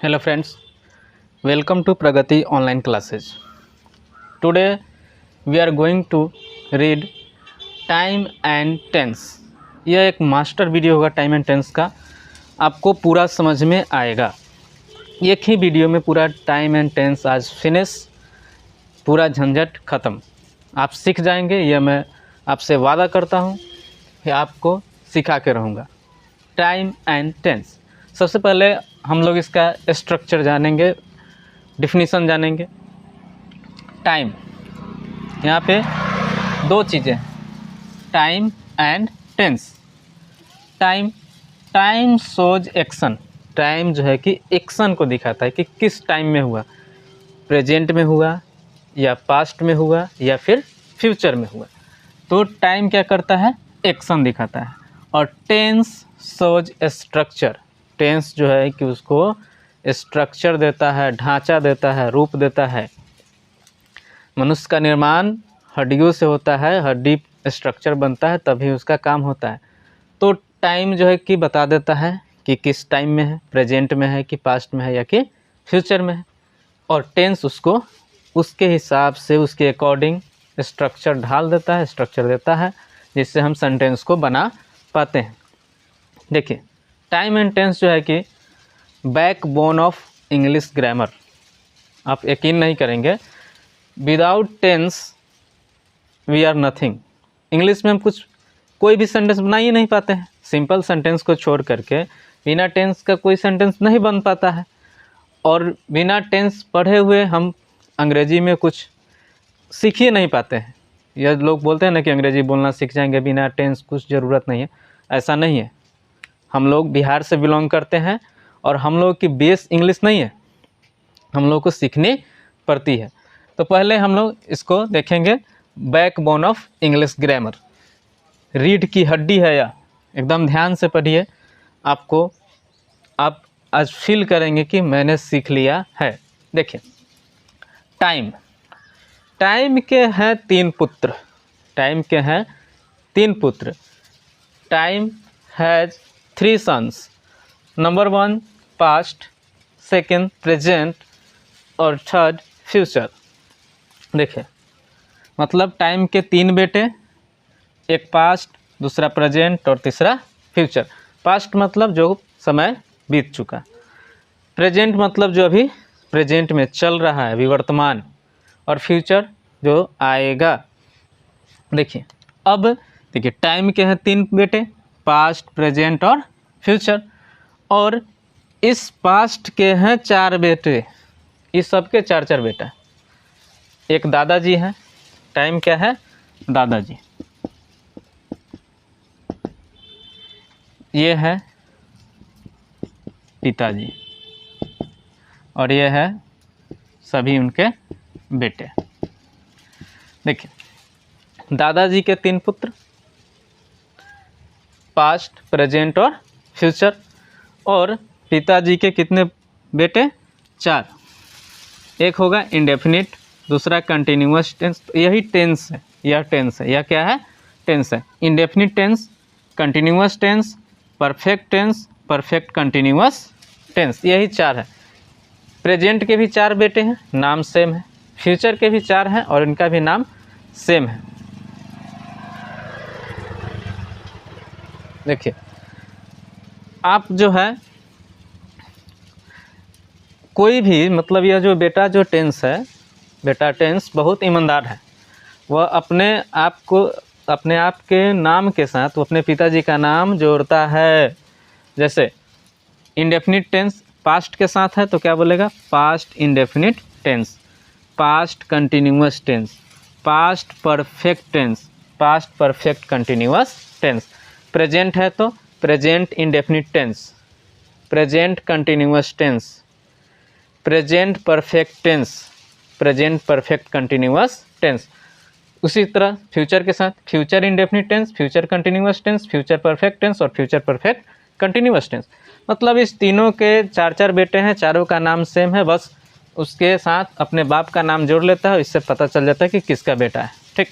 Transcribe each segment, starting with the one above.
Hello friends, welcome to Pragati online classes. Today we are going to read time and tense. यह एक master video होगा time and tense का, आपको पूरा समझ में आएगा। एक ही वीडियो में पूरा टाइम एंड टेंस आज फिनिश, पूरा झंझट ख़त्म, आप सीख जाएंगे। यह मैं आपसे वादा करता हूँ कि आपको सिखा के रहूँगा। टाइम एंड टेंस, सबसे पहले हम लोग इसका स्ट्रक्चर जानेंगे, डिफिनीसन जानेंगे। टाइम, यहाँ पे दो चीज़ें, time and tense. Time shows action, time जो है कि एक्शन को दिखाता है कि किस टाइम में हुआ, प्रेजेंट में हुआ या पास्ट में हुआ या फिर फ्यूचर में हुआ। तो टाइम क्या करता है, एक्शन दिखाता है। और टेंस शोज स्ट्रक्चर, टेंस जो है कि उसको स्ट्रक्चर देता है, ढांचा देता है, रूप देता है। मनुष्य का निर्माण हड्डियों से होता है, हड्डी स्ट्रक्चर बनता है तभी उसका काम होता है। तो टाइम जो है कि बता देता है कि किस टाइम में है, प्रेजेंट में है कि पास्ट में है या कि फ्यूचर में है। और टेंस उसको उसके हिसाब से, उसके अकॉर्डिंग स्ट्रक्चर ढाल देता है, स्ट्रक्चर देता है, जिससे हम सेंटेंस को बना पाते हैं। देखिए, टाइम एंड टेंस जो है कि बैकबोन ऑफ इंग्लिश ग्रामर। आप यकीन नहीं करेंगे, without tense we are nothing. English में हम कोई भी सेंटेंस बना ही नहीं पाते हैं। सिंपल सेंटेंस को छोड़ करके बिना टेंस का कोई सेंटेंस नहीं बन पाता है। और बिना टेंस पढ़े हुए हम अंग्रेजी में कुछ सीख ही नहीं पाते हैं। यह लोग बोलते हैं ना कि अंग्रेजी बोलना सीख जाएंगे बिना टेंस, कुछ ज़रूरत नहीं है। ऐसा नहीं है। हम लोग बिहार से बिलोंग करते हैं और हम लोग की बेस इंग्लिश नहीं है, हम लोग को सीखनी पड़ती है। तो पहले हम लोग इसको देखेंगे, बैकबोन ऑफ इंग्लिश ग्रामर। रीढ़ की हड्डी है या, एकदम ध्यान से पढ़िए, आप आज फील करेंगे कि मैंने सीख लिया है। देखिए, टाइम के हैं तीन पुत्र, टाइम के हैं तीन पुत्र। Time has 3 sons, number 1 past, second present और थर्ड फ्यूचर। देखिए, मतलब टाइम के 3 बेटे, एक पास्ट, दूसरा प्रेजेंट और तीसरा फ्यूचर। पास्ट मतलब जो समय बीत चुका, प्रेजेंट मतलब जो अभी प्रेजेंट में चल रहा है, अभी वर्तमान, और फ्यूचर जो आएगा। देखिए, अब देखिए, टाइम के हैं 3 बेटे, पास्ट, प्रेजेंट और फ्यूचर। और इस पास्ट के हैं 4 बेटे, इस सब के 4 बेटा। एक दादाजी हैं, टाइम क्या है, दादाजी। ये है पिताजी और ये है सभी उनके बेटे। देखिए, दादाजी के 3 पुत्र, पास्ट, प्रेजेंट और फ्यूचर। और पिताजी के कितने बेटे, 4। एक होगा इंडेफिनिट, दूसरा कंटिन्यूअस टेंस। यही टेंस है, यह टेंस है, यह क्या है, टेंस है। Indefinite tense, continuous tense, perfect tense, perfect continuous tense, यही 4 है। प्रेजेंट के भी 4 बेटे हैं, नाम सेम है। फ्यूचर के भी 4 हैं और इनका भी नाम सेम है। देखिए, आप जो है कोई भी, मतलब यह जो बेटा जो टेंस है, बेटा टेंस बहुत ईमानदार है। वह अपने आप के नाम के साथ वो अपने पिताजी का नाम जोड़ता है। जैसे इंडेफिनिट टेंस पास्ट के साथ है तो क्या बोलेगा, past indefinite tense, past continuous tense, past perfect tense, past perfect continuous tense. Present है तो present indefinite tense, present continuous tense, present perfect tense, present perfect continuous tense. उसी तरह फ्यूचर के साथ future indefinite tense, future continuous tense, future perfect tense और future perfect continuous tense. मतलब इस तीनों के 4 बेटे हैं, चारों का नाम सेम है, बस उसके साथ अपने बाप का नाम जोड़ लेता है, इससे पता चल जाता है कि किसका बेटा है। ठीक,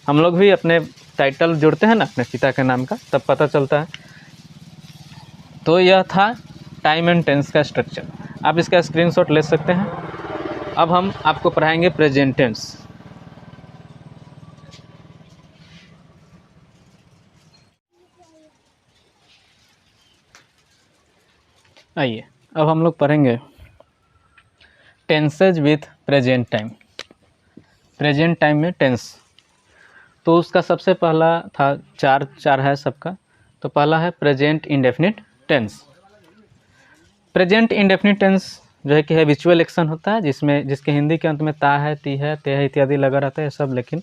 हम लोग भी अपने टाइटल जोड़ते हैं ना अपने पिता के नाम का, तब पता चलता है। तो यह था टाइम एंड टेंस का स्ट्रक्चर। आप इसका स्क्रीनशॉट ले सकते हैं। अब हम आपको पढ़ाएंगे प्रेजेंट टेंस। आइए अब हम लोग पढ़ेंगे tenses with present time. Present time में टेंस, तो उसका सबसे पहला था, चार है सबका। तो पहला है present indefinite tense. Present indefinite tense जो है कि हैबिचुअल एक्शन होता है, जिसके हिंदी के अंत में ता है, ती है, ते है इत्यादि लगा रहता है सब, लेकिन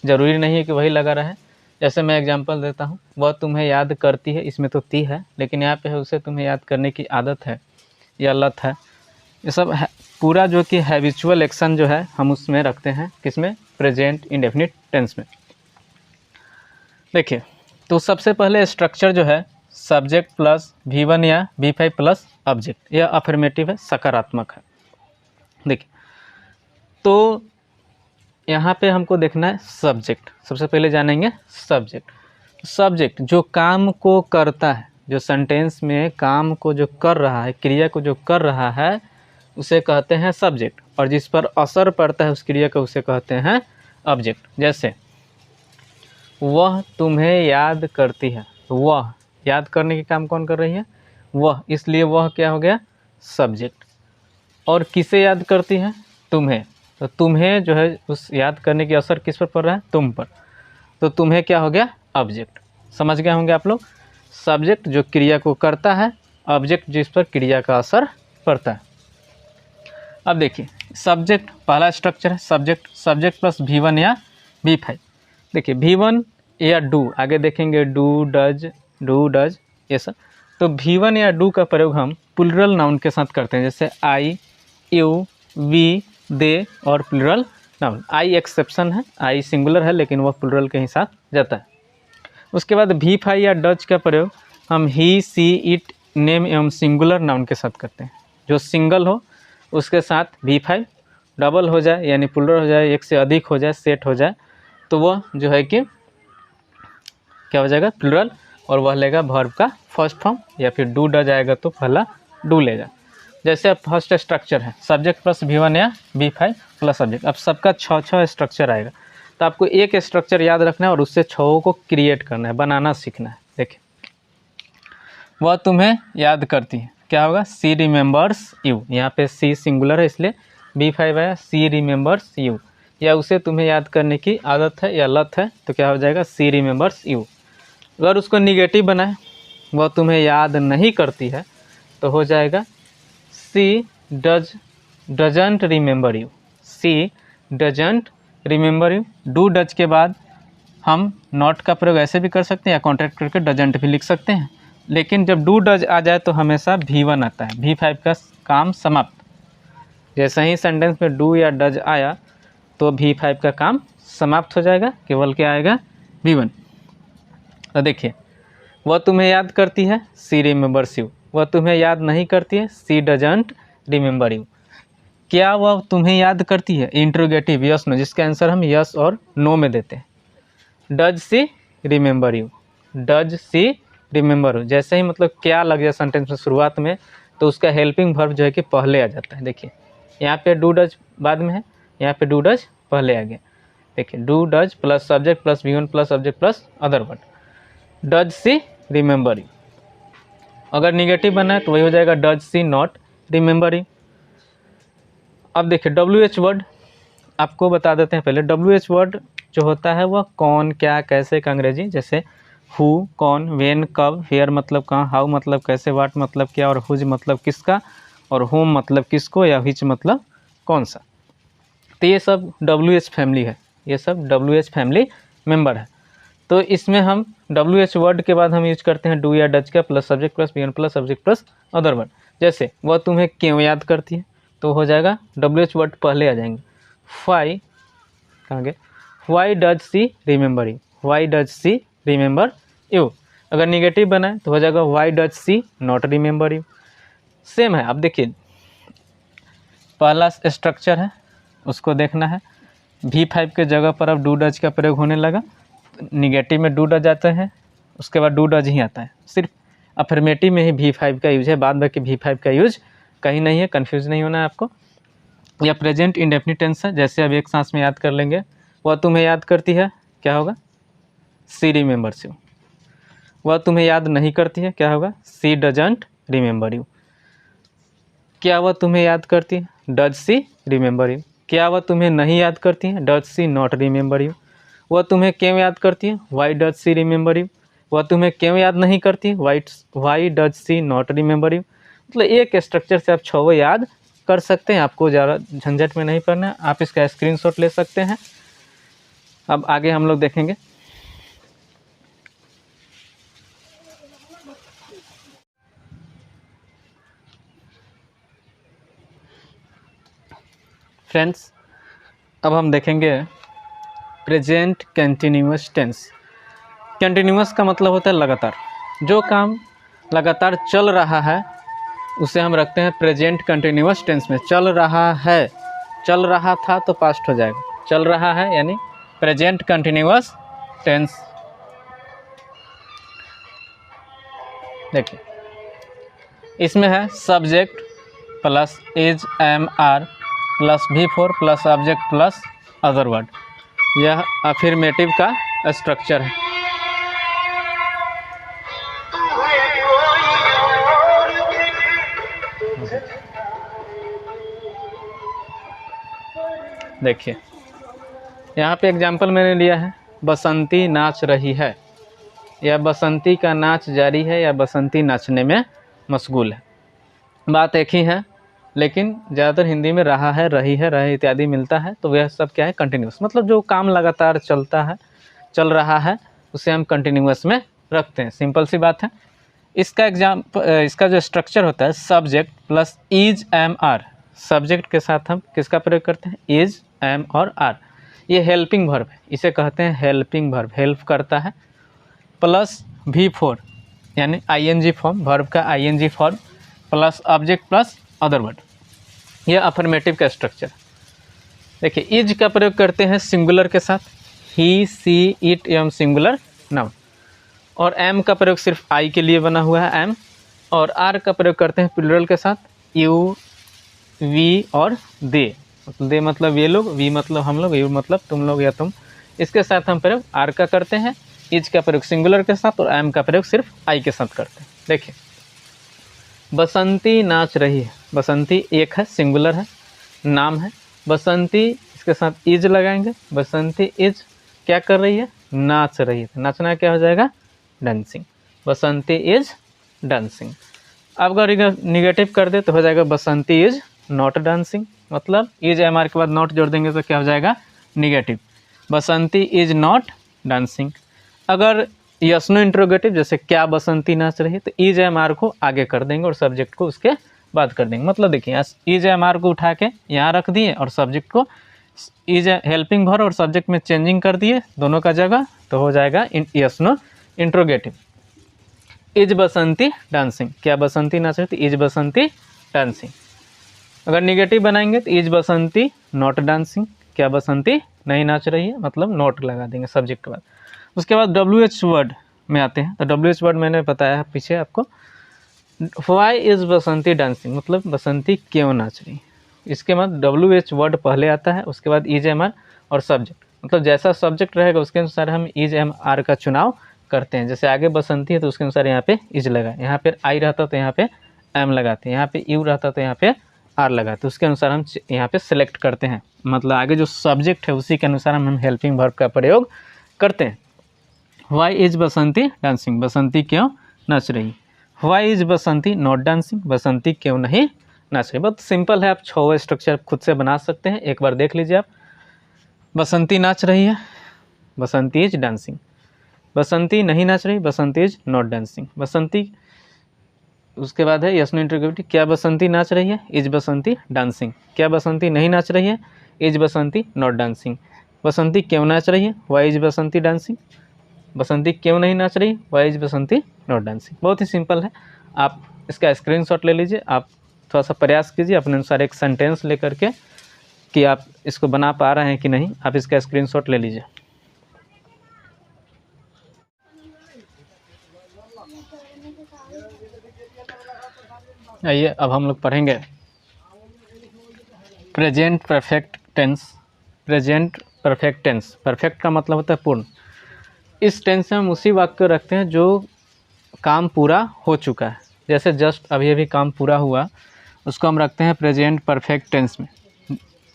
ज़रूरी नहीं है कि वही लगा रहे। जैसे मैं एग्जांपल देता हूँ, वह तुम्हें याद करती है, इसमें तो ती है, लेकिन यहाँ पे है उसे तुम्हें याद करने की आदत है या लत है। ये सब है, पूरा जो कि हैबिचुअल एक्शन जो है हम उसमें रखते हैं, किसमें? प्रेजेंट इंडेफिनिट टेंस में। देखिए, तो सबसे पहले स्ट्रक्चर जो है सब्जेक्ट प्लस V1 या V5 प्लस ऑब्जेक्ट, यह अफर्मेटिव है, सकारात्मक है। देखिए, तो यहाँ पे हमको देखना है सब्जेक्ट। सबसे पहले जानेंगे सब्जेक्ट। सब्जेक्ट जो काम को करता है, जो सेंटेंस में काम को जो कर रहा है, क्रिया को जो कर रहा है, उसे कहते हैं सब्जेक्ट। और जिस पर असर पड़ता है उस क्रिया को, उसे कहते हैं ऑब्जेक्ट। जैसे वह तुम्हें याद करती है, वह याद करने के काम कौन कर रही है? वह, इसलिए वह क्या हो गया? सब्जेक्ट। और किसे याद करती है? तुम्हें। तो तुम्हें जो है उस याद करने की असर किस पर पड़ रहा है? तुम पर। तो तुम्हें क्या हो गया? ऑब्जेक्ट। समझ गए होंगे आप लोग। सब्जेक्ट जो क्रिया को करता है, ऑब्जेक्ट जिस पर क्रिया का असर पड़ता है। अब देखिए, सब्जेक्ट पहला स्ट्रक्चर है सब्जेक्ट। सब्जेक्ट प्लस V1 या V5। देखिए V1 या डू, आगे देखेंगे डू, डज ये सब। तो V1 या डू का प्रयोग हम प्लूरल नाउन के साथ करते हैं, जैसे आई, यू, वी, दे और प्लूरल नाउन। आई एक्सेप्शन है, आई सिंगुलर है लेकिन वह प्लूरल के ही साथ जाता है। उसके बाद V5 या डज का प्रयोग हम ही, सी, इट, नेम एवं सिंगुलर नाउन के साथ करते हैं। जो सिंगल हो उसके साथ V5, डबल हो जाए यानी प्लूरल हो जाए, एक से अधिक हो जाए, सेट हो जाए, तो वह जो है कि क्या हो जाएगा? प्लूरल, और वह लेगा वर्ब का फर्स्ट फॉर्म, या फिर डू डज आएगा तो पहला डू लेगा। जैसे अब फर्स्ट स्ट्रक्चर है सब्जेक्ट प्लस V1 या V5 प्लस सब्जेक्ट। अब सबका 6 स्ट्रक्चर आएगा, तो आपको एक स्ट्रक्चर याद रखना है और उससे 6 को क्रिएट करना है, बनाना सीखना है। देखिए, वह तुम्हें याद करती है, क्या होगा? सी रिमेंबर्स यू। यहाँ पे सी सिंगुलर है इसलिए V5 आया, सी रिमेंबर्स यू। या उसे तुम्हें याद करने की आदत है या लत है, तो क्या हो जाएगा? सी रिमेंबर्स यू। अगर उसको निगेटिव बनाए, वह तुम्हें याद नहीं करती है, तो हो जाएगा she doesn't remember you. She doesn't remember you. Do does के बाद हम नॉट का प्रयोग ऐसे भी कर सकते हैं या कॉन्ट्रैक्ट करके डजंट भी लिख सकते हैं, लेकिन जब डू डज आ जाए तो हमेशा V1 आता है, V5 का काम समाप्त। जैसे ही सेंटेंस में डू या डज आया तो V5 का काम समाप्त हो जाएगा, केवल क्या आएगा? V1। तो देखिए, वह तुम्हें याद करती है, सी रिमेंबर्स यू। वह तुम्हें याद नहीं करती है, सी डजंट रिमेंबर यू। क्या वह तुम्हें याद करती है? इंट्रोगेटिव, यस नो, जिसका आंसर हम यस और नो में देते हैं। Does she remember you, does she remember you. जैसे ही मतलब क्या लग जाए सेंटेंस में शुरुआत में, तो उसका हेल्पिंग वर्ब जो है कि पहले आ जाता है। देखिए, यहाँ पे डू डज बाद में है, यहाँ पे डू डज पहले आ गया। देखिए, do does plus subject plus V1 plus subject plus other word, does she remember you. अगर निगेटिव बना है तो वही हो जाएगा does she not remember you. अब देखिए, WH वर्ड आपको बता देते हैं पहले। WH वर्ड जो होता है वह कौन, क्या, कैसे का अंग्रेजी, जैसे हु कौन, वेन कब, वेयर मतलब कहाँ, हाउ मतलब कैसे, वाट मतलब क्या, और हुज मतलब किसका, और होम मतलब किसको, या व्हिच मतलब कौन सा। तो ये सब WH फैमिली है, ये सब WH फैमिली मेंबर है। तो इसमें हम WH वर्ड के बाद हम यूज करते हैं डू या डज का plus subject plus V1 plus subject plus other word. जैसे वह तुम्हें क्यों याद करती है, तो हो जाएगा WH वर्ड पहले आ जाएंगे। वाई कहाँ गए? Why does she remember you, why does she remember you. अगर निगेटिव बना है तो हो जाएगा why does she not remember you. Same है। अब देखिए, पहला स्ट्रक्चर है उसको देखना है। V5 के जगह पर अब डू डज का प्रयोग होने लगा। निगेटिव में डू डज आते हैं, उसके बाद डू डज ही आता है। सिर्फ अफर्मेटिव में ही V5 का यूज है, बाद बाकी V5 का यूज कहीं नहीं है, कंफ्यूज नहीं होना है आपको। या प्रेजेंट इंडेफिनिट टेंस है, जैसे अब एक सांस में याद कर लेंगे। वह तुम्हें याद करती है, क्या होगा? सी रिमेंबर्स यू। वह तुम्हें याद नहीं करती है, क्या होगा? सी डजंट रिमेंबर यू। क्या वह तुम्हें याद करती है? Does she remember you. क्या वह तुम्हें नहीं याद करती है? Does she not remember you. वह तुम्हें क्यों याद करती है? Why does she remember you. वह तुम्हें क्यों याद नहीं करती? Why does she not remember you. मतलब एक स्ट्रक्चर से आप 6 याद कर सकते हैं, आपको ज़्यादा झंझट में नहीं पड़ना है। आप इसका स्क्रीनशॉट ले सकते हैं। अब आगे हम लोग देखेंगे। फ्रेंड्स, अब हम देखेंगे प्रेजेंट कंटिन्यूअस टेंस। कंटिन्यूअस का मतलब होता है लगातार। जो काम लगातार चल रहा है उसे हम रखते हैं प्रेजेंट कंटिन्यूअस टेंस में। चल रहा है, चल रहा था तो पास्ट हो जाएगा, चल रहा है यानी प्रेजेंट कंटिन्यूअस टेंस। देखिए, इसमें है subject plus is am are plus V4 plus object plus other word. यह अफर्मेटिव का स्ट्रक्चर है। देखिए, यहाँ पे एग्जाम्पल मैंने लिया है, बसंती नाच रही है, या बसंती का नाच जारी है, या बसंती नाचने में मशगूल है। बात एक ही है, लेकिन ज़्यादातर हिंदी में रहा है, रही है, रहे इत्यादि मिलता है, तो वह सब क्या है? कंटिन्यूस। मतलब जो काम लगातार चलता है, चल रहा है, उसे हम कंटिन्यूस में रखते हैं। सिंपल सी बात है। इसका जो स्ट्रक्चर होता है subject plus is am are. सब्जेक्ट के साथ हम किसका प्रयोग करते हैं? इज एम और आर। ये हेल्पिंग वर्ब है, इसे कहते हैं हेल्पिंग वर्ब, हेल्प करता है। प्लस V4 यानी ING फॉर्म, वर्ब का ING form, plus object plus other word. यह अफर्मेटिव का स्ट्रक्चर। देखिए, इज का प्रयोग करते हैं सिंगुलर के साथ, ही, सी, इट एवं सिंगुलर नाउन। और एम का प्रयोग सिर्फ आई के लिए बना हुआ है, एम। और आर का प्रयोग करते हैं प्लूरल के साथ, यू, वी और दे। दे मतलब ये लोग, वी मतलब हम लोग, यू मतलब तुम लोग या तुम। इसके साथ हम प्रयोग आर का करते हैं, इज का प्रयोग सिंगुलर के साथ, और एम का प्रयोग सिर्फ आई के साथ करते हैं। देखिए, बसंती नाच रही है। बसंती एक है, सिंगुलर है, नाम है। बसंती इसके साथ इज लगाएंगे। बसंती इज क्या कर रही है? नाच रही है। नाचना क्या हो जाएगा? डांसिंग। Basanti is dancing. अब अगर निगेटिव कर दे तो हो जाएगा बसंती इज नॉट डांसिंग। मतलब इज एम आर के बाद नॉट जोड़ देंगे तो क्या हो जाएगा? Negative. Basanti is not dancing. अगर यस नो इंट्रोगेटिव, जैसे क्या बसंती नाच रही है, तो इज एम आर को आगे कर देंगे और सब्जेक्ट को उसके बाद कर देंगे। मतलब देखिए, इज एम आर को उठा के यहाँ रख दिए और सब्जेक्ट को इज हेल्पिंग वर्ब और सब्जेक्ट में चेंजिंग कर दिए दोनों का जगह, तो हो जाएगा yes no interrogative. Is Basanti dancing. क्या बसंती नाच रही थी? Is Basanti dancing. अगर निगेटिव बनाएंगे तो इज बसंती नॉट डांसिंग। क्या बसंती नहीं नाच रही है, मतलब नॉट लगा देंगे सब्जेक्ट के बाद। उसके बाद WH वर्ड में आते हैं। तो WH वर्ड मैंने बताया है पीछे आपको। वाई इज बसंती डांसिंग, मतलब बसंती क्यों नाच रही है। इसके बाद WH वर्ड पहले आता है, उसके बाद इज एम आर और सब्जेक्ट। मतलब जैसा सब्जेक्ट रहेगा उसके अनुसार हम इज एम आर का चुनाव करते हैं। जैसे आगे बसंती है तो उसके अनुसार यहाँ पे इज लगा, यहाँ पे आई रहता तो यहाँ पे एम लगाते हैं, यहाँ पे यू रहता तो यहाँ पे आर लगाते, तो उसके अनुसार हम यहाँ पे सेलेक्ट करते हैं। मतलब आगे जो सब्जेक्ट है उसी के अनुसार हम हेल्पिंग वर्ब का प्रयोग करते हैं। Why is Basanti dancing, Basanti क्यों नाच रही। Why is Basanti not dancing, Basanti क्यों नहीं नाच रही। बहुत सिंपल है, आप 6 स्ट्रक्चर खुद से बना सकते हैं, एक बार देख लीजिए आप। बसंती नाच रही है, बसंती इज डांसिंग। बसंती नहीं नाच रही, बसंती इज नॉट डांसिंग। बसंती, उसके बाद है यस नो इंट्रोगेटिव। क्या बसंती नाच रही है? Is Basanti dancing. क्या बसंती नहीं नाच रही है? Is Basanti not dancing. Basanti क्यों नाच रही है? Why is Basanti dancing. Basanti क्यों नहीं नाच रही? Why is Basanti not dancing. बहुत ही सिंपल है, आप इसका स्क्रीनशॉट ले लीजिए। आप थोड़ा सा प्रयास कीजिए अपने अनुसार एक सेंटेंस लेकर के कि आप इसको बना पा रहे हैं कि नहीं। आप इसका स्क्रीनशॉट ले लीजिए। आइए अब हम लोग पढ़ेंगे present perfect tense. Present perfect tense, perfect का मतलब होता है पूर्ण। इस टेंस में हम उसी वाक्य को रखते हैं जो काम पूरा हो चुका है। जैसे जस्ट अभी अभी काम पूरा हुआ, उसको हम रखते हैं प्रेजेंट परफेक्ट टेंस में।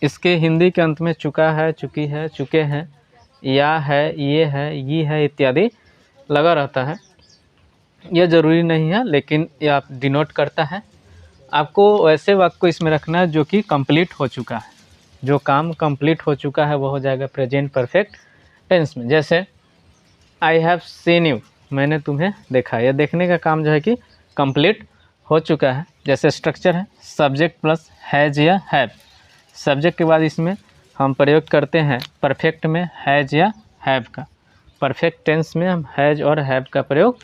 इसके हिंदी के अंत में चुका है, चुकी है, चुके हैं, या है, ये है इत्यादि लगा रहता है। यह ज़रूरी नहीं है, लेकिन ये आप डिनोट करता है। आपको वैसे वाक्य को इसमें रखना है जो कि कंप्लीट हो चुका है। जो काम कंप्लीट हो चुका है वो हो जाएगा प्रेजेंट परफेक्ट टेंस में। जैसे आई हैव सीन यू, मैंने तुम्हें देखा। यह देखने का काम जो है कि कंप्लीट हो चुका है। जैसे स्ट्रक्चर है सब्जेक्ट प्लस हैज़ या हैव। सब्जेक्ट के बाद इसमें हम प्रयोग करते हैं परफेक्ट में हैज़ या हैव का। परफेक्ट टेंस में हम हैज़ और हैव का प्रयोग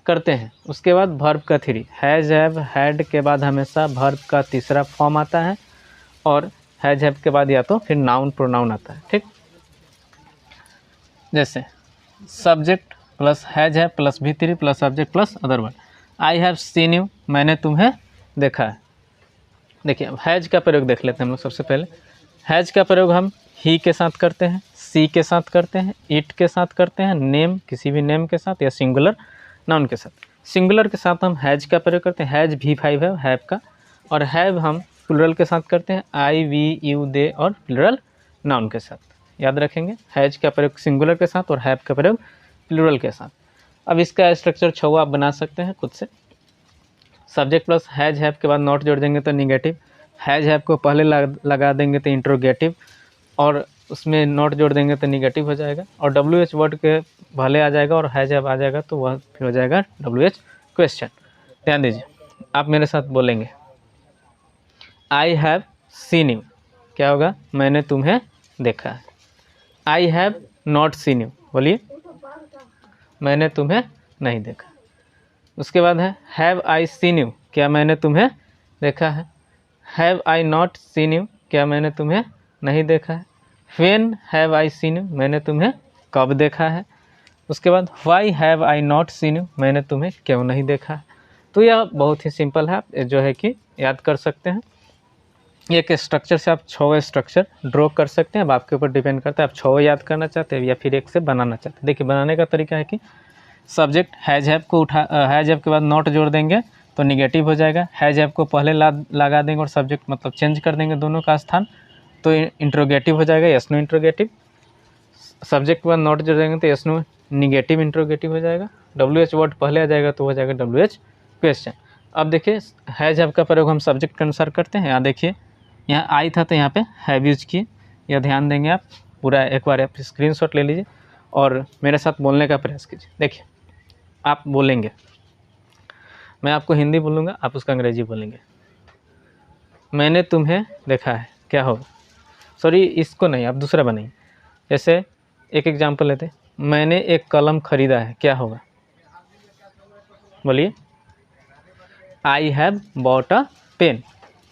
करते हैं। उसके बाद वर्ब का थ्री, हैज़, हैव, हैड के बाद हमेशा वर्ब का तीसरा फॉर्म आता है, और हैज़, हैव के बाद या तो फिर नाउन प्रोनाउन आता है। ठीक, जैसे subject plus has, have plus V3 plus subject plus other word. I have seen you, मैंने तुम्हें देखा है। देखिए अब हैज़ का प्रयोग देख लेते हैं हम लोग। सबसे पहले हैज़ का प्रयोग हम ही के साथ करते हैं, सी के साथ करते हैं, इट के साथ करते हैं, नेम किसी भी नेम के साथ, या सिंगुलर नाउन के साथ। सिंगुलर के साथ हम हैज़ का प्रयोग करते हैं, हैज़ V5 है हैव का, और हैव हम प्लूरल के साथ करते हैं, आई, वी, यू, दे, और प्लूरल नाउन के साथ। याद रखेंगे हैज़ का प्रयोग सिंगुलर के साथ और हैव का प्रयोग प्लूरल के साथ। अब इसका स्ट्रक्चर छवा आप बना सकते हैं खुद से। सब्जेक्ट प्लस हैज़, हैव के बाद नॉट जोड़ देंगे तो निगेटिव, हैज़, हैव को पहले लगा देंगे तो इंट्रोगेटिव, और उसमें नॉट जोड़ देंगे तो निगेटिव हो जाएगा, और WH वर्ड के भले आ जाएगा, और हैज़, हैव आ जाएगा तो वह फिर हो जाएगा WH क्वेश्चन। ध्यान दीजिए, आप मेरे साथ बोलेंगे आई हैव सीन यू, क्या होगा? मैंने तुम्हें देखा है। आई हैव नॉट सीन यू, बोलिए मैंने तुम्हें नहीं देखा। उसके बाद है हैव आई सीन यू, क्या मैंने तुम्हें देखा है। Have I not seen you, क्या मैंने तुम्हें नहीं देखा है। When have I seen you, मैंने तुम्हें कब देखा है। उसके बाद why have I not seen you, मैंने तुम्हें क्यों नहीं देखा है। तो यह बहुत ही सिंपल है, आप जो है कि याद कर सकते हैं। एक स्ट्रक्चर से आप 6 स्ट्रक्चर ड्रॉ कर सकते हैं। अब आपके ऊपर डिपेंड करता है आप 6 याद करना चाहते हैं या फिर एक से बनाना चाहते हैं। देखिए बनाने का तरीका है कि सब्जेक्ट हैज़, हैव को हैज़, हैव के बाद नॉट जोड़ देंगे तो निगेटिव हो जाएगा। हैज़, हैव को पहले लगा देंगे और सब्जेक्ट मतलब चेंज कर देंगे दोनों का स्थान, तो इंट्रोगेटिव हो जाएगा, यस नो इंट्रोगेटिव। सब्जेक्ट के बाद नॉट जोड़ देंगे तो यस नो निगेटिव इंट्रोगेटिव हो जाएगा। WH वर्ड पहले आ जाएगा तो हो जाएगा WH क्वेश्चन। अब देखिए हैज़, हैव का प्रयोग हम सब्जेक्ट के अनुसार करते हैं। यहाँ देखिए यहाँ आई था तो यहाँ पे हैव यूज किए, यह ध्यान देंगे आप पूरा। एक बार आप स्क्रीनशॉट ले लीजिए और मेरे साथ बोलने का प्रयास कीजिए। देखिए आप बोलेंगे, मैं आपको हिंदी बोलूँगा, आप उसका अंग्रेजी बोलेंगे। मैंने तुम्हें देखा है, क्या होगा? सॉरी इसको नहीं, आप दूसरा बनाइए। जैसे एक एग्जांपल लेते, मैंने एक कलम खरीदा है, क्या होगा? बोलिए I have bought a pen.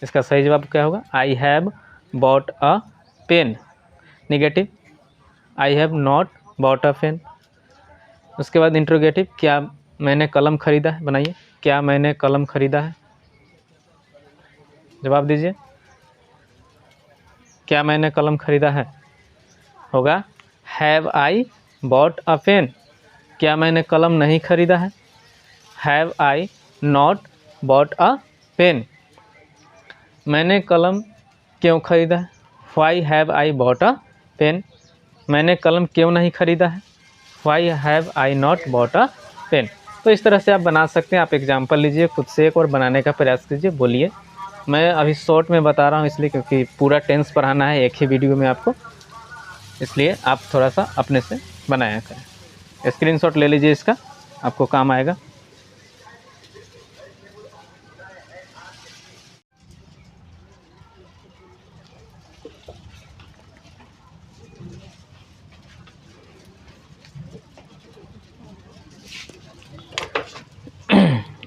इसका सही जवाब क्या होगा? I have bought a pen. Negative I have not bought a pen. उसके बाद इंट्रोगेटिव, क्या मैंने कलम खरीदा है? बनाइए क्या मैंने कलम खरीदा है, जवाब दीजिए। क्या मैंने कलम खरीदा है होगा have I bought a pen. क्या मैंने कलम नहीं खरीदा है? Have I not bought a pen. मैंने कलम क्यों खरीदा है? Why have I bought a pen. मैंने कलम क्यों नहीं खरीदा है? Why have I not bought a pen. तो इस तरह से आप बना सकते हैं। आप एग्जाम्पल लीजिए खुद से एक और बनाने का प्रयास कीजिए, बोलिए। मैं अभी शॉर्ट में बता रहा हूँ इसलिए क्योंकि पूरा टेंस पढ़ाना है एक ही वीडियो में आपको, इसलिए आप थोड़ा सा अपने से बनाया करें। स्क्रीनशॉट ले लीजिए, इसका आपको काम आएगा।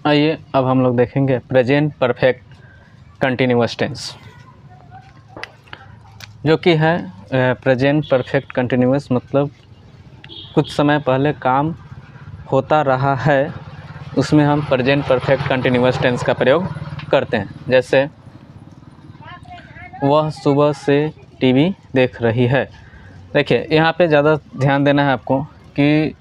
आइए अब हम लोग देखेंगे प्रेजेंट परफेक्ट कंटिन्यूअस टेंस, जो कि है प्रेजेंट परफेक्ट कंटिन्यूअस मतलब कुछ समय पहले काम होता रहा है उसमें हम प्रेजेंट परफेक्ट कंटिन्यूअस टेंस का प्रयोग करते हैं। जैसे वह सुबह से टीवी देख रही है। देखिए यहाँ पे ज़्यादा ध्यान देना है आपको कि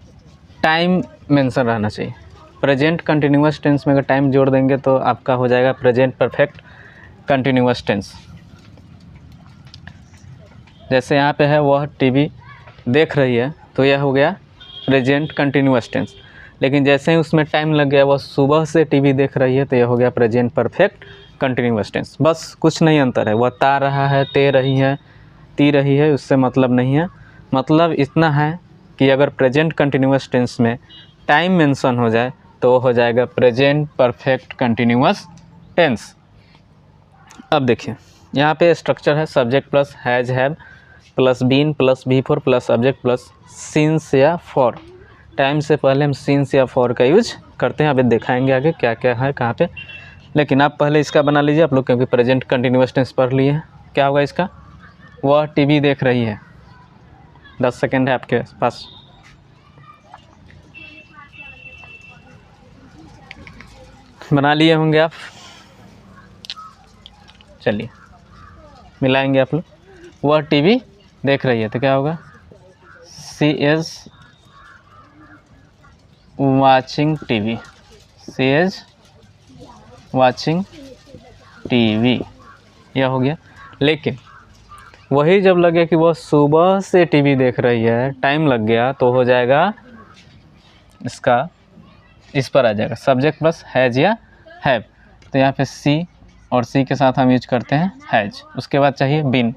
टाइम मेंशन रहना चाहिए। प्रेजेंट कंटिन्यूअस टेंस में अगर टाइम जोड़ देंगे तो आपका हो जाएगा प्रेजेंट परफेक्ट कंटिन्यूअस टेंस। जैसे यहाँ पे है वह टीवी देख रही है, तो यह हो गया प्रेजेंट कंटिन्यूअस टेंस। लेकिन जैसे ही उसमें टाइम लग गया, वह सुबह से टीवी देख रही है, तो यह हो गया प्रेजेंट परफेक्ट कंटिन्यूअस टेंस। बस कुछ नहीं अंतर है, वह ता रहा है, ते रही है, ती रही है, उससे मतलब नहीं है। मतलब इतना है कि अगर प्रेजेंट कंटिन्यूअस टेंस में टाइम मेंशन हो जाए तो वो हो जाएगा प्रेजेंट परफेक्ट कंटिन्यूअस टेंस। अब देखिए यहाँ पे स्ट्रक्चर है subject plus has have plus been plus B four plus subject plus since या फॉर। टाइम से पहले हम सिंस या फॉर का यूज करते हैं। अभी दिखाएंगे आगे क्या क्या है कहाँ पे, लेकिन आप पहले इसका बना लीजिए आप लोग, क्योंकि प्रेजेंट कंटिन्यूअस टेंस पढ़ लिए हैं। क्या होगा इसका? वह टीवी देख रही है। 10 सेकेंड है आपके पास। बना लिए होंगे आप, चलिए मिलाएंगे आप लोग। वह टीवी देख रही है तो क्या होगा? She is watching TV. She is watching TV, यह हो गया। लेकिन वही जब लगे कि वह सुबह से टीवी देख रही है, टाइम लग गया, तो हो जाएगा इसका, इस पर आ जाएगा सब्जेक्ट प्लस हैज़ या हैव। तो यहाँ पे सी और सी के साथ हम यूज करते हैं हैज़। उसके बाद चाहिए बिन,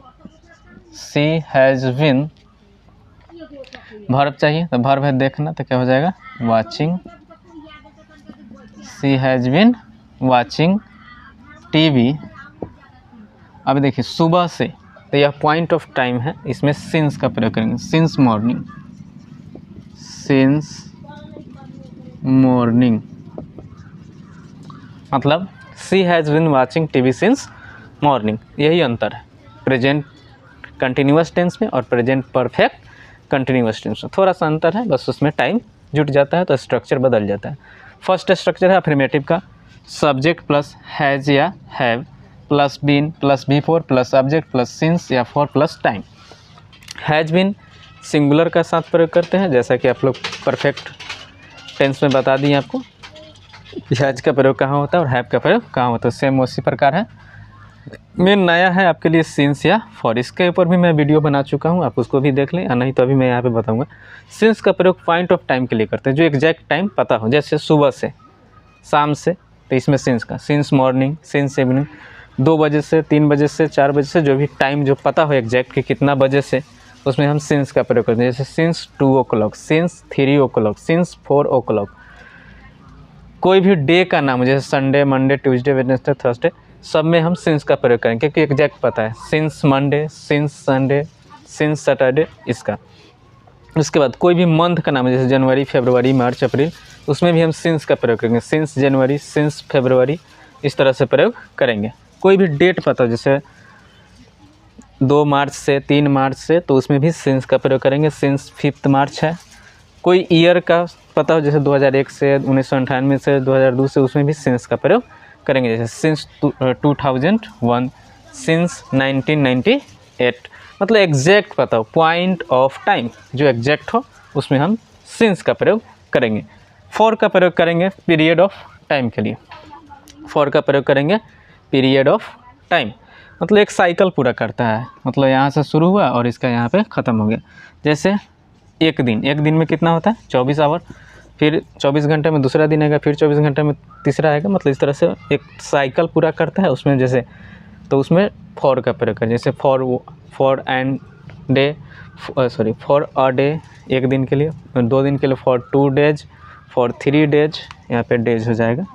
सी हैज़ बिन। वर्ब चाहिए तो वर्ब है देखना, तो क्या हो जाएगा? Watching. She has been watching TV. अब देखिए सुबह से, तो यह पॉइंट ऑफ टाइम है, इसमें सिंस का प्रयोग करेंगे। सिंस मॉर्निंग, सिंस मॉर्निंग मतलब she has been watching TV since morning. यही अंतर है प्रेजेंट कंटिन्यूअस टेंस में और प्रेजेंट परफेक्ट कंटिन्यूअस टेंस में। थोड़ा सा अंतर है बस, उसमें टाइम जुट जाता है तो स्ट्रक्चर बदल जाता है। फर्स्ट स्ट्रक्चर है अफर्मेटिव का, सब्जेक्ट प्लस हैज़ या have plus been plus B four plus subject plus since या for plus time. Has been singular का साथ प्रयोग करते हैं, जैसा कि आप लोग परफेक्ट टेंस में बता दिए आपको। हैज़ का प्रयोग कहाँ होता है और हैव का प्रयोग कहाँ होता है, सेम उसी प्रकार है। मेन नया है आपके लिए सिंस या फॉर, इसके ऊपर भी मैं वीडियो बना चुका हूँ, आप उसको भी देख लें, नहीं तो अभी मैं यहाँ पे बताऊँगा। सिंस का प्रयोग पॉइंट ऑफ टाइम के लिए करते हैं, जो एग्जैक्ट टाइम पता हो, जैसे सुबह से शाम से, तो इसमें सिंस का, सिंस मॉर्निंग, सिंस इवनिंग, 2 बजे से 3 बजे से 4 बजे से, जो भी टाइम जो पता हो एग्जैक्ट कि कितना बजे से, उसमें हम सिंस का प्रयोग करते हैं। जैसे since 2 o'clock, since 3 o'clock, since 4 o'clock। कोई भी डे का नाम जैसे Sunday, Monday, Tuesday, Wednesday, Thursday, सब में हम सिंस का प्रयोग करेंगे क्योंकि एग्जैक्ट पता है। Since Monday, since Sunday, since Saturday, इसका। उसके बाद कोई भी मंथ का नाम है जैसे जनवरी, फरवरी, मार्च, अप्रैल, उसमें भी हम सिंस का प्रयोग करेंगे। सिंस जनवरी, सिंस फरवरी, इस तरह से प्रयोग करेंगे। कोई भी डेट पता हो जैसे 2 मार्च से 3 मार्च से, तो उसमें भी सिंस का प्रयोग करेंगे। सिंस 5 मार्च है। कोई ईयर का पता हो जैसे 2001 से 1998 से 2002 से, उसमें भी सिंस का प्रयोग करेंगे। जैसे सिंस 2001, सिंस 1998, मतलब एग्जैक्ट पता हो, पॉइंट ऑफ टाइम जो एग्जैक्ट हो, उसमें हम सिंस का प्रयोग करेंगे। फॉर का प्रयोग करेंगे पीरियड ऑफ टाइम के लिए। फॉर का प्रयोग करेंगे पीरियड ऑफ टाइम, मतलब एक साइकिल पूरा करता है, मतलब यहाँ से शुरू हुआ और इसका यहाँ पे ख़त्म हो गया। जैसे एक दिन में कितना होता है? 24 आवर, फिर 24 घंटे में दूसरा दिन आएगा, फिर 24 घंटे में तीसरा आएगा, मतलब इस तरह से एक साइकिल पूरा करता है। उसमें जैसे, तो उसमें फॉर का प्रयोग करें। जैसे for and day, for a day, एक दिन के लिए, 2 दिन के लिए फॉर 2 days, फॉर 3 days, यहाँ पे डेज हो जाएगा,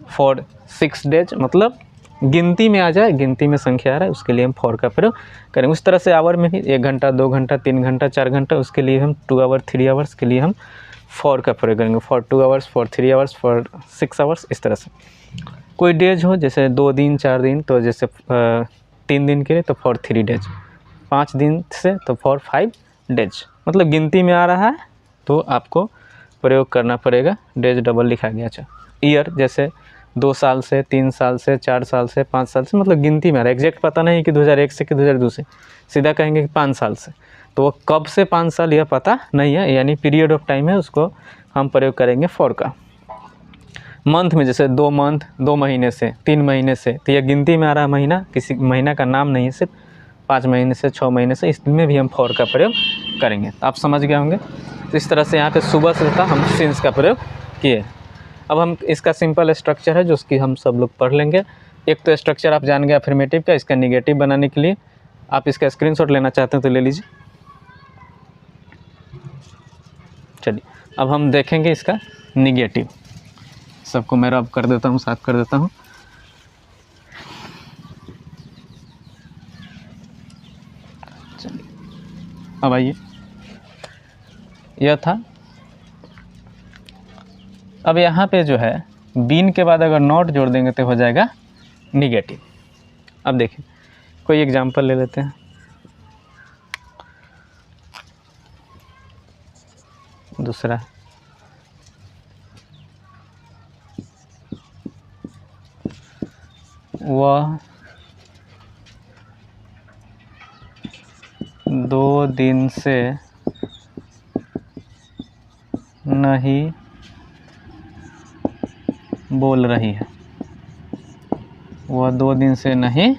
फॉर 6 days, मतलब गिनती में आ जाए, गिनती में संख्या आ रहा है, उसके लिए हम फॉर का प्रयोग करेंगे। उस तरह से आवर में भी 1 घंटा, 2 घंटा, 3 घंटा, 4 घंटा, उसके लिए हम 2 hour, 3 hours के लिए हम फॉर का प्रयोग करेंगे। For 2 hours, for 3 hours, for 6 hours, इस तरह से। कोई डेज हो जैसे 2 दिन, 4 दिन, तो जैसे 3 दिन के लिए तो फॉर 3 days, 5 दिन से तो फॉर 5 days, मतलब गिनती में आ रहा है तो आपको प्रयोग करना पड़ेगा। डेज डबल लिखा गया। अच्छा, ईयर जैसे 2 साल से, 3 साल से, 4 साल से, 5 साल से, मतलब गिनती में आ रहा है। एग्जैक्ट पता नहीं कि 2001 से कि 2002 से, सीधा कहेंगे कि 5 साल से, तो वो कब से 5 साल यह पता नहीं है, यानी पीरियड ऑफ टाइम है, उसको हम प्रयोग करेंगे फॉर का। मंथ में जैसे 2 मंथ, 2 महीने से, 3 महीने से, तो यह गिनती में आ रहा है महीना, किसी महीना का नाम नहीं है, सिर्फ 5 महीने से, 6 महीने से, इसमें भी हम फॉर का प्रयोग करेंगे। तो आप समझ गए होंगे। तो इस तरह से यहाँ पे सुबह से था हम सिंस का प्रयोग किए। अब हम इसका सिंपल स्ट्रक्चर है जो उसकी हम सब लोग पढ़ लेंगे। एक तो स्ट्रक्चर आप जान गए अफर्मेटिव का, इसका निगेटिव बनाने के लिए आप इसका स्क्रीनशॉट लेना चाहते हैं तो ले लीजिए। चलिए अब हम देखेंगे इसका निगेटिव। सबको मैं रब कर देता हूँ, साफ कर देता हूँ। चलिए अब आइए, यह था। अब यहाँ पे जो है बीन के बाद अगर नॉट जोड़ देंगे तो हो जाएगा निगेटिव। अब देखिए कोई एग्जांपल ले लेते हैं। दूसरा, वह 2 दिन से नहीं बोल रही है। वह 2 दिन से नहीं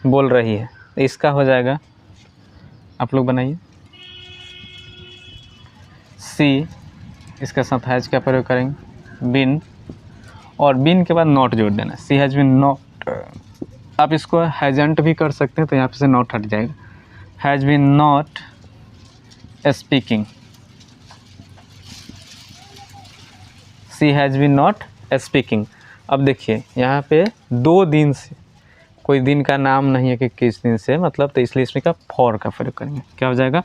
बोल रही है, तो इसका हो जाएगा, आप लोग बनाइए। सी, इसका साथ हैज का प्रयोग करेंगे, बिन, और बिन के बाद नॉट जोड़ देना। सी हैज बिन नॉट, आप इसको हैजंट भी कर सकते हैं, तो यहाँ पे से नॉट हट जाएगा। Has been not speaking, she has been not speaking. अब देखिए यहाँ पे 2 दिन से, कोई दिन का नाम नहीं है कि किस दिन से, मतलब, तो इसलिए इसमें का फॉर का प्रयोग करेंगे। क्या हो जाएगा?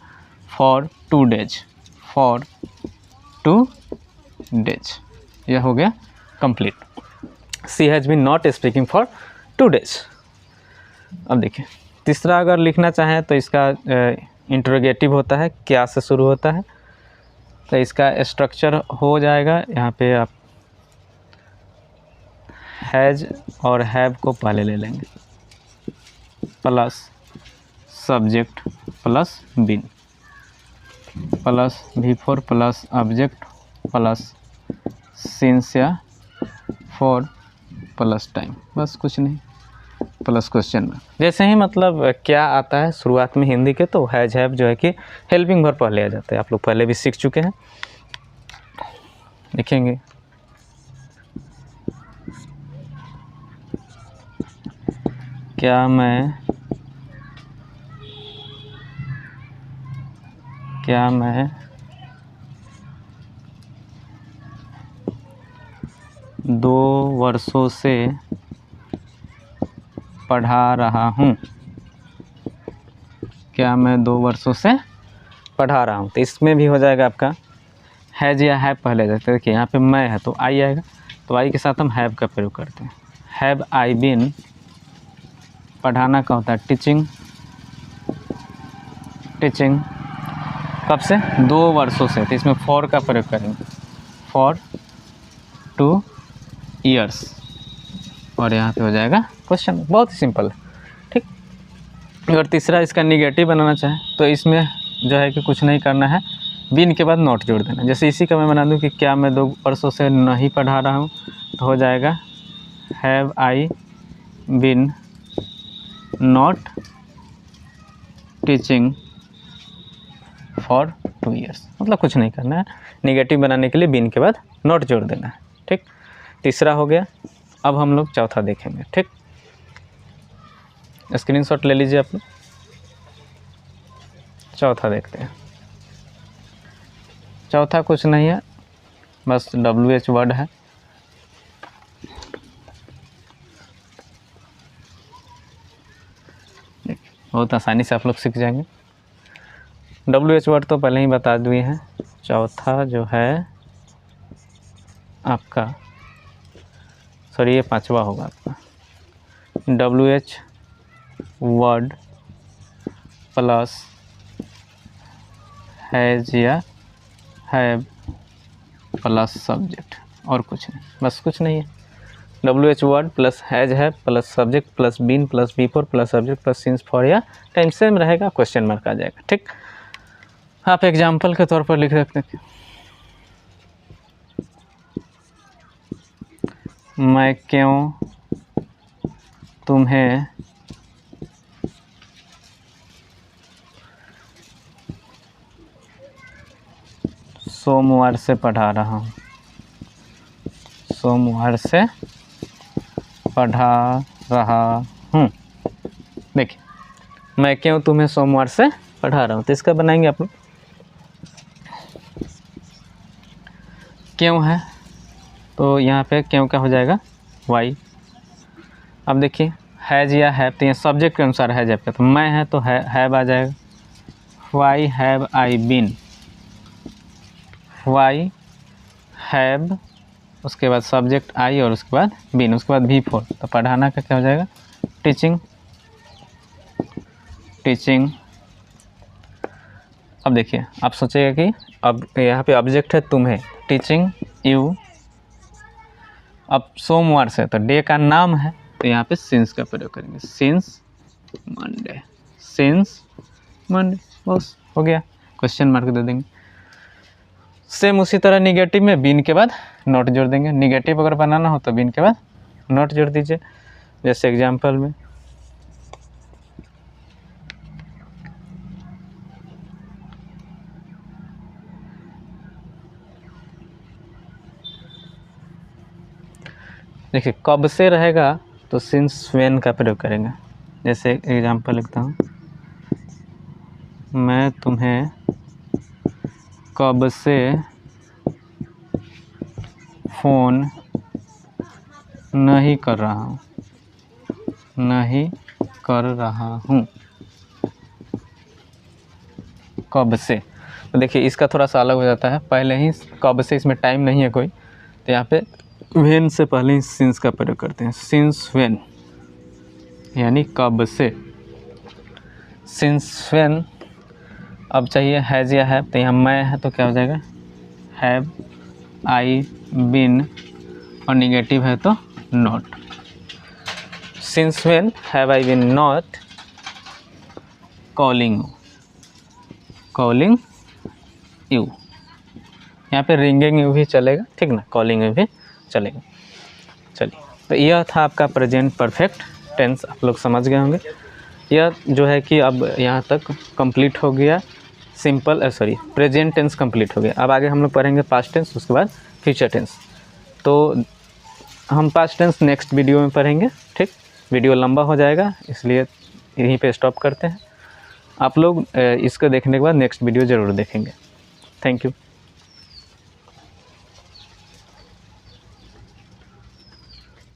For 2 days, for 2 days. यह हो गया complete. She has been not speaking for 2 days. अब देखिए तीसरा अगर लिखना चाहें तो इसका इंटरोगेटिव होता है, क्या से शुरू होता है, तो इसका स्ट्रक्चर हो जाएगा। यहाँ पे आप हैज़ और हैव को पहले ले लेंगे, plus subject plus been plus V4 plus object plus since या फॉर प्लस टाइम, बस कुछ नहीं, प्लस क्वेश्चन में जैसे ही मतलब क्या आता है शुरुआत में हिंदी के, तो हैज हैव जो है कि हेल्पिंग वर्ब पहले आ जाता है। आप लोग पहले भी सीख चुके हैं, लिखेंगे क्या मैं 2 वर्षों से पढ़ा रहा हूँ। क्या मैं 2 वर्षों से पढ़ा रहा हूँ, तो इसमें भी हो जाएगा आपका हैज या हैव पहले जाते हैं। देखिए यहाँ पे मैं है तो आई आएगा, तो आई के साथ हम हैव का प्रयोग करते हैं। हैव आई बीन, पढ़ाना का होता है टीचिंग, टीचिंग कब से? 2 वर्षों से, तो इसमें फॉर का प्रयोग करेंगे, फॉर 2 ईयर्स, और यहाँ पे हो जाएगा क्वेश्चन। बहुत ही सिंपल है, ठीक। अगर तीसरा इसका निगेटिव बनाना चाहें तो इसमें जो है कि कुछ नहीं करना है, बिन के बाद नॉट जोड़ देना। जैसे इसी का मैं बना दूं कि क्या मैं 2 वर्षों से नहीं पढ़ा रहा हूँ, तो हो जाएगा have I been not teaching for 2 years, मतलब कुछ नहीं करना है। निगेटिव बनाने के लिए बिन के बाद नॉट जोड़ देना है, ठीक। तीसरा हो गया। अब हम लोग चौथा देखेंगे, ठीक। स्क्रीनशॉट ले लीजिए आप लोग, चौथा देखते हैं। चौथा कुछ नहीं है, बस WH वर्ड है। बहुत आसानी से आप लोग सीख जाएंगे। WH वर्ड तो पहले ही बता दिए हैं। चौथा जो है आपका, सॉरी ये 5वां होगा आपका, WH वर्ड प्लस हैज़ या हैव प्लस सब्जेक्ट, और कुछ नहीं, बस कुछ नहीं है। WH वर्ड प्लस हैज है plus subject plus been plus before plus subject plus since for या टाइम, सेम रहेगा, क्वेश्चन मार्क आ जाएगा। ठीक, आप एग्जाम्पल के तौर पर लिख सकते हैं, मैं क्यों तुम्हें सोमवार से पढ़ा रहा हूँ, सोमवार से पढ़ा रहा हूँ। देखिए, मैं क्यों तुम्हें सोमवार से पढ़ा रहा हूँ, तो इसका बनाएंगे आप लोग। क्यों है तो यहाँ पे क्यों का हो जाएगा वाई। अब देखिए हैज़ या हैव, तो ये सब्जेक्ट के अनुसार हैज़ है, तो मैं है तो हैव आ जाएगा। Why have I been, why have, उसके बाद सब्जेक्ट आई और उसके बाद बीन, उसके बाद भी4, तो पढ़ाना का क्या हो जाएगा टीचिंग, टीचिंग। अब देखिए आप सोचेगा कि अब यहाँ पे ऑब्जेक्ट है तुम्हें, टीचिंग यू। अब सोमवार से तो डे का नाम है, तो यहाँ पे सिंस का प्रयोग करेंगे, सिंस मंडे, सिंस मंडे, बस हो गया, क्वेश्चन मार्क दे देंगे। सेम उसी तरह निगेटिव में बीन के बाद नोट जोड़ देंगे, निगेटिव अगर बनाना हो तो बीन के बाद नोट जोड़ दीजिए, जैसे एग्जाम्पल में देखिए कब से रहेगा तो सिंस व्हेन का प्रयोग करेंगे। जैसे एग्जाम्पल लिखता हूँ, मैं तुम्हें कब से फ़ोन नहीं कर रहा हूँ, नहीं कर रहा हूँ, कब से। तो देखिए इसका थोड़ा सा अलग हो जाता है, पहले ही कब से, इसमें टाइम नहीं है कोई, तो यहाँ पे व्हेन से पहले ही सिंस का प्रयोग करते हैं, सिंस व्हेन, यानी कब से, सिंस व्हेन। अब चाहिए हैज़ या हैव, तो यहाँ मैं है तो क्या हो जाएगा हैव आई बीन, और निगेटिव है तो not. Since when have I been not calling, calling you, यहाँ पे रिंगिंग यू भी चलेगा, ठीक ना, कॉलिंग यू भी चलेगा। चलिए, तो यह था आपका प्रेजेंट परफेक्ट टेंस, आप लोग समझ गए होंगे। यह जो है कि अब यहाँ तक कंप्लीट हो गया, सिंपल प्रेजेंट टेंस कंप्लीट हो गया। अब आगे हम लोग पढ़ेंगे पास्ट टेंस, उसके बाद फ्यूचर टेंस। तो हम पास्ट टेंस नेक्स्ट वीडियो में पढ़ेंगे, ठीक, वीडियो लंबा हो जाएगा इसलिए यहीं पे स्टॉप करते हैं। आप लोग इसको देखने के बाद नेक्स्ट वीडियो ज़रूर देखेंगे। Thank you.